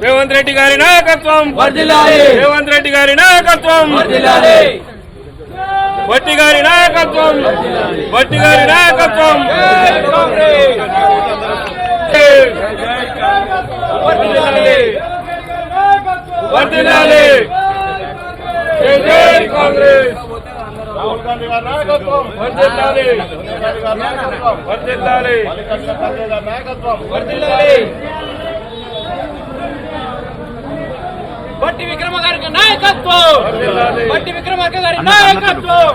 రేవంత్ రెడ్డి గారి నాయకత్వం, రేవంత్ రెడ్డి గారి నాయకత్వం, భట్టి గారి నాయకత్వం, భట్టి గారి నాయకత్వం, వర్ధిల్లాలి జై జై కాంగ్రెస్. రాహుల్ గాంధీ గారి నాయకత్వం వర్ధిల్లాలి, వర్ధిల్లాలి నాయకత్వం వర్ధిల్లాలి. భట్టి విక్రమార్క గారి నాయకత్వం, భట్టి విక్రమార్క గారి నాయకత్వం.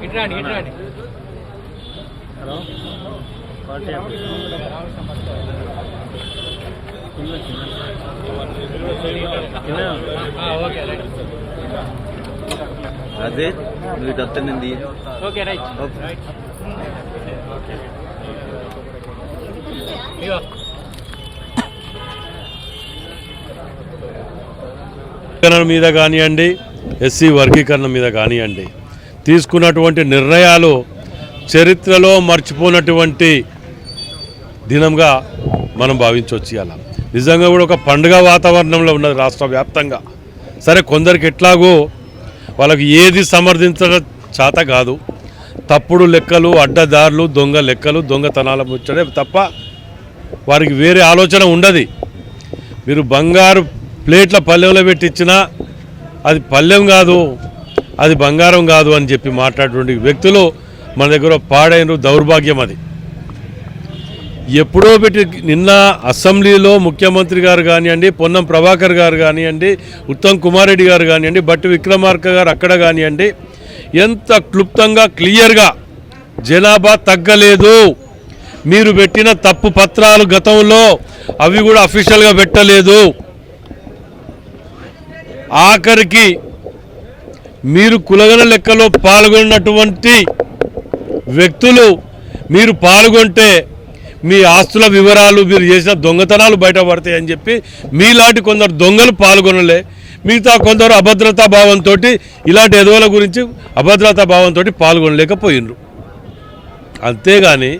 ఇట్రాండి అదే నువ్వు వస్తుంది. Okay right. మీద కానివ్వండి, ఎస్సీ వర్గీకరణ మీద కానివ్వండి, తీసుకున్నటువంటి నిర్ణయాలు చరిత్రలో మర్చిపోయినటువంటి దినంగా మనం భావించవచ్చు. అలా నిజంగా కూడా ఒక పండుగ వాతావరణంలో ఉన్నది రాష్ట్ర వ్యాప్తంగా. సరే, కొందరికి ఎట్లాగో వాళ్ళకి ఏది సమర్థించడం చేత కాదు, తప్పుడు లెక్కలు, అడ్డదారులు, దొంగ లెక్కలు, దొంగతనాల ముచ్చడే తప్ప వారికి వేరే ఆలోచన ఉండదు. మీరు బంగారు ప్లేట్ల పల్లెంలో పెట్టించినా అది పల్లెం కాదు, అది బంగారం కాదు అని చెప్పి మాట్లాడేటువంటి వ్యక్తులు మన దగ్గర పాడైన దౌర్భాగ్యం. అది ఎప్పుడో పెట్టి నిన్న అసెంబ్లీలో ముఖ్యమంత్రి గారు కానివ్వండి, పొన్నం ప్రభాకర్ గారు కానివ్వండి, ఉత్తమ్ కుమార్ రెడ్డి గారు కానివ్వండి, భట్టి విక్రమార్క గారు అక్కడ కానివ్వండి, ఎంత క్లుప్తంగా క్లియర్గా జనాభా తగ్గలేదు, మీరు పెట్టిన తప్పు పత్రాలు గతంలో అవి కూడా అఫీషియల్గా పెట్టలేదు, ఆఖరికి మీరు కులగణ లెక్కలో పాల్గొన్నటువంటి వ్యక్తులు మీరు పాల్గొంటే మీ ఆస్తుల వివరాలు, మీరు చేసిన దొంగతనాలు బయటపడతాయని చెప్పి మీలాంటి కొందరు దొంగలు పాల్గొనలే, మిగతా కొందరు అభద్రతా భావంతో ఇలాంటి ఎదవల గురించి అభద్రతా భావంతో పాల్గొనలేకపోయినరు. అంతేగాని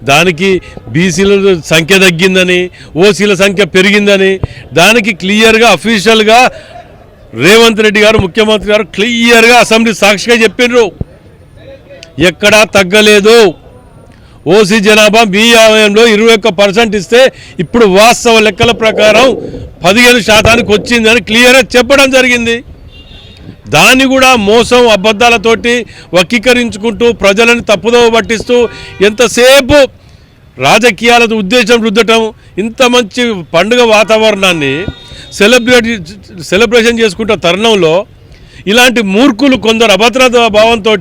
దానికి బీసీల సంఖ్య తగ్గిందని, ఓసీల సంఖ్య పెరిగిందని దానికి క్లియర్గా అఫీషియల్గా రేవంత్ రెడ్డి గారు ముఖ్యమంత్రి గారు క్లియర్గా అసెంబ్లీ సాక్షిగా చెప్పినారు. ఎక్కడా తగ్గలేదు. ఓసీ జనాభా మీ ఆదాయంలో 21% ఇస్తే ఇప్పుడు వాస్తవ లెక్కల ప్రకారం 15% వచ్చిందని క్లియర్గా చెప్పడం జరిగింది. దాన్ని కూడా మోసం, అబద్ధాలతోటి వక్రీకరించుకుంటూ ప్రజలను తప్పుదోవ పట్టిస్తూ ఎంతసేపు రాజకీయాలతో ఉద్దేశం రుద్దటం, ఇంత మంచి పండుగ వాతావరణాన్ని సెలబ్రేషన్ చేసుకుంటే తరుణంలో ఇలాంటి మూర్ఖులు కొందరు అభద్రతా భావంతో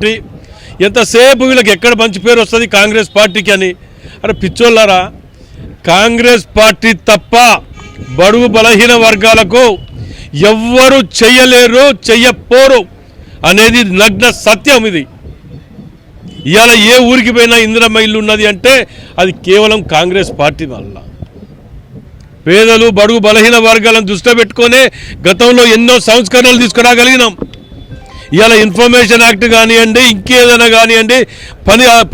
ఎంతసేపు వీళ్ళకి ఎక్కడ మంచి పేరు వస్తుంది కాంగ్రెస్ పార్టీకి అని. అరే పిచ్చోళ్ళారా, కాంగ్రెస్ పార్టీ తప్ప బడుగు బలహీన వర్గాలకు ఎవ్వరూ చెయ్యలేరు, చెయ్యపోరు అనేది నగ్న సత్యం. ఇది ఇవాళ ఏ ఊరికి పోయినా ఇందిరమ్మ ఇల్లు ఉన్నది అంటే అది కేవలం కాంగ్రెస్ పార్టీ వల్ల. పేదలు, బడుగు బలహీన వర్గాలను దృష్టిలో పెట్టుకునే గతంలో ఎన్నో సంస్కరణలు తీసుకురాగలిగినాం. ఇవాళ ఇన్ఫర్మేషన్ యాక్ట్ కానివ్వండి, ఇంకేదైనా కానివ్వండి,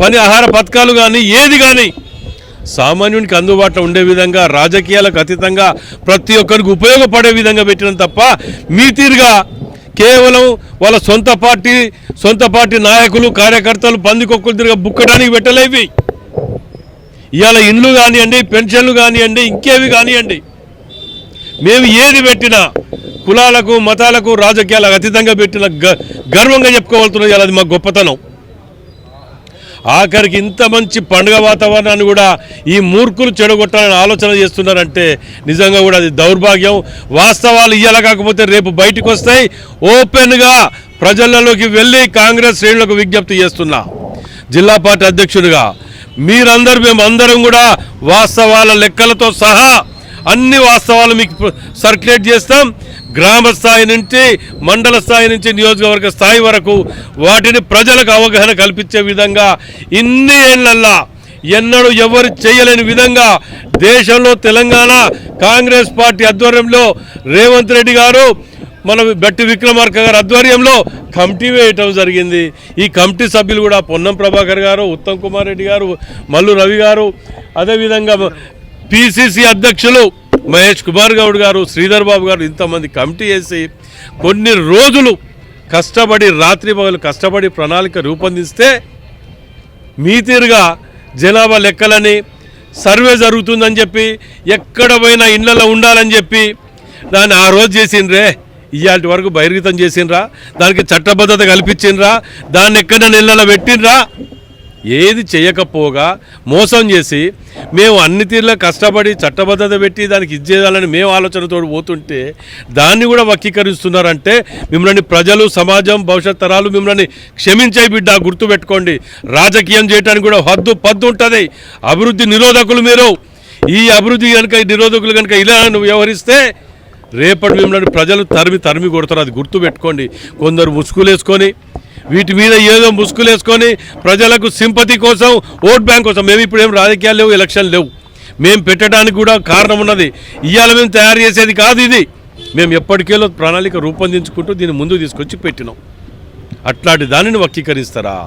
పని ఆహార పథకాలు కానీ ఏది కానీ సామాన్యునికి అందుబాటులో ఉండే విధంగా, రాజకీయాలకు అతీతంగా ప్రతి ఒక్కరికి ఉపయోగపడే విధంగా పెట్టిన తప్ప మీ తీరుగా కేవలం వాళ్ళ సొంత పార్టీ నాయకులు, కార్యకర్తలు పందికొక్కులు తిరిగా బుక్కడానికి పెట్టలేవి. ఇవాళ ఇండ్లు కానివ్వండి, పెన్షన్లు కానివ్వండి, ఇంకేవి కానివ్వండి, మేము ఏది పెట్టినా కులాలకు, మతాలకు, రాజకీయాలకు అతీతంగా పెట్టిన గర్వంగా చెప్పుకోవాల్తున్నది. అది మా గొప్పతనం. ఆఖరికి ఇంత మంచి పండుగ వాతావరణాన్ని కూడా ఈ మూర్ఖులు చెడగొట్టాలని ఆలోచన చేస్తున్నారంటే నిజంగా కూడా అది దౌర్భాగ్యం. వాస్తవాలు ఇయ్యాల కాకపోతే రేపు బయటకు వస్తాయి. ఓపెన్గా ప్రజలలోకి వెళ్ళి కాంగ్రెస్ శ్రేణులకు విజ్ఞప్తి చేస్తున్నా, జిల్లా పార్టీ అధ్యక్షుడిగా మీరందరూ మేమందరం కూడా వాస్తవాల లెక్కలతో సహా అన్ని వాస్తవాలు మీకు సర్క్యులేట్ చేస్తాం. గ్రామ స్థాయి నుంచి మండల స్థాయి నుంచి నియోజకవర్గ స్థాయి వరకు వాటిని ప్రజలకు అవగాహన కల్పించే విధంగా ఇన్ని ఏళ్లల్లా ఎన్నడూ ఎవరు చేయలేని విధంగా దేశంలో తెలంగాణ కాంగ్రెస్ పార్టీ ఆధ్వర్యంలో రేవంత్ రెడ్డి గారు మన బట్టి విక్రమార్క గారు ఆధ్వర్యంలో కమిటీ వేయటం జరిగింది. ఈ కమిటీ సభ్యులు కూడా పొన్నం ప్రభాకర్ గారు, ఉత్తమ్ కుమార్ రెడ్డి గారు, మల్లు రవి గారు, అదేవిధంగా పిసిసి అధ్యక్షులు మహేష్ కుమార్ గౌడ్ గారు, శ్రీధర్ బాబు గారు, ఇంతమంది కమిటీ వేసి కొన్ని రోజులు కష్టపడి రాత్రి పగలు కష్టపడి ప్రణాళిక రూపొందిస్తే మీ తీరుగా జనాభా లెక్కలని సర్వే జరుగుతుందని చెప్పి ఎక్కడ పోయినా ఇళ్లలో ఉండాలని చెప్పి దాన్ని ఆ రోజు చేసిండ్రే, ఇవాటి వరకు బహిర్గతం చేసిండ్రా, దానికి చట్టబద్ధత కల్పించిండ్రా, దాన్ని ఎక్కడ ఇళ్లలో పెట్టిండ్రా? ఏది చేయకపోగా మోసం చేసి మేము అన్ని తీరులో కష్టపడి చట్టబద్ధత పెట్టి దానికి ఇచ్చేయాలని మేము ఆలోచనతో పోతుంటే దాన్ని కూడా వక్రీకరిస్తున్నారంటే మిమ్మల్ని ప్రజలు, సమాజం, భవిష్యత్ తరాలు మిమ్మల్ని క్షమించే బిడ్డ, గుర్తుపెట్టుకోండి. రాజకీయం చేయడానికి కూడా పద్దు ఉంటుంది. అభివృద్ధి నిరోధకులు మీరు. ఈ అభివృద్ధి కనుక నిరోధకులు కనుక ఇలా వ్యవహరిస్తే రేపటి మిమ్మల్ని ప్రజలు తరిమి కొడతారు. అది గుర్తుపెట్టుకోండి. కొందరు ముసుగులేసుకొని వీటి మీద ఏదో ముసుగులేసుకొని ప్రజలకు సింపతి కోసం, ఓట్ బ్యాంక్ కోసం, మేము ఇప్పుడు ఏం రాజకీయాలు లేవు, ఎలక్షన్ లేవు, మేము పెట్టడానికి కూడా కారణం ఉన్నది. ఇవాళ మేము తయారు చేసేది కాదు ఇది. మేము ఎప్పటికేలో ప్రణాళిక రూపొందించుకుంటూ దీన్ని ముందుకు తీసుకొచ్చి పెట్టినాం. అట్లాంటి దానిని వక్రీకరిస్తారా?